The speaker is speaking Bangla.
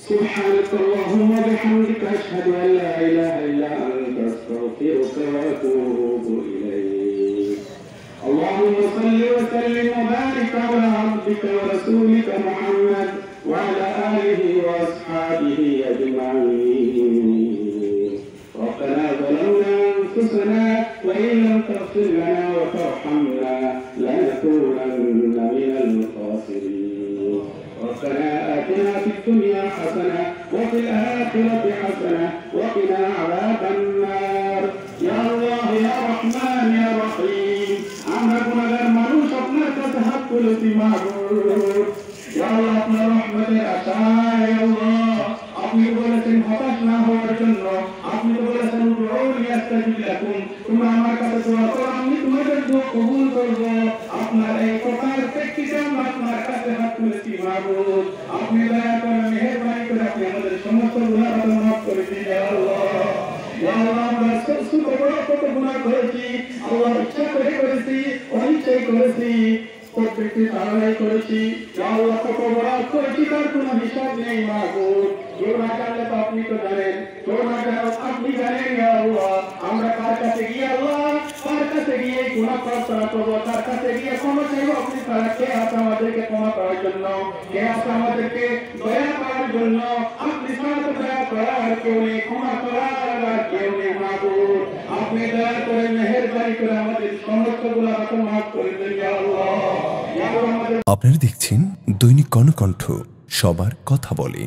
سبحانك اللهم وبحمدك أشهد أن لا إله إلا أنت أستغفرك وأتوب إليك. اللهم صل وسلم وبارك على عبدك ورسولك محمد وعلى آله وأصحابه أجمعين. ربنا ظلمنا أنفسنا وإن لم تغفر لنا وترحمنا لنكونن من الخاسرين. ربنا آتنا في الدنيا حسنة وفي الآخرة حسنة وقنا عذاب النار. يا الله يا رحمن يا رحيم আমরা গুনাহগার মানুষ আপনার কাছে হাত তুলেছি মাবুদ। ইয়া আল্লাহ আপনার রহমতের আশায় আল্লাহ আপনি বলেছেন হতাশ না হওয়ার জন্য, আপনি তো বলেছেন উদউনি আস্তাজিব লাকুম, তোমরা আমার কাছে দোয়া করো আমি তোমাদের দোয়া কবুল করব। আপনার এই কথার প্রেক্ষিতে আমরা আপনার কাছে হাত তুলেছি মাবুদ। আপনি দয়া করে মেহেরবানি করে আপনি আমাদের সমস্ত গুনাহ মাফ করে দিন ইয়া আল্লাহ। ইয়া আল্লাহ আমরা ছোট বড় কত গুনাহ করেছি, আল্লাহ ইচ্ছা করে করেছি, অনিচ্ছায় করেছি, প্রত্যেকটি ধারণাই করেছি। ইয়া আল্লাহ কত বড় করেছি তার কোনো হিসাব নেই মাবুদ। না জানলে তো আপনি তো জানেন, না জানো আপনি জানেন ইয়া আল্লাহ। আমরা কার কাছে গিয়ে আল্লাহ, কার কাছে গিয়ে গুনাহ প্রার্থনা করবো, কার কাছে গিয়ে ক্ষমা চাইবো? আপনি ছাড়া কে আছে আমাদেরকে ক্ষমা করার জন্য, কে আছে আমাদেরকে দয়া করার জন্য? আপনি ছাড়া তো দয়া করার কেউ নেই, ক্ষমা করার আর কেউ নেই মাবুদ। আপনি দয়া করে মেহেরবানি করে আমাদের সমস্ত গুনাহ মাফ করে দেন ইয়া আল্লাহ। আপনারা দেখছেন দৈনিক কর্ণকণ্ঠ, সবার কথা বলে।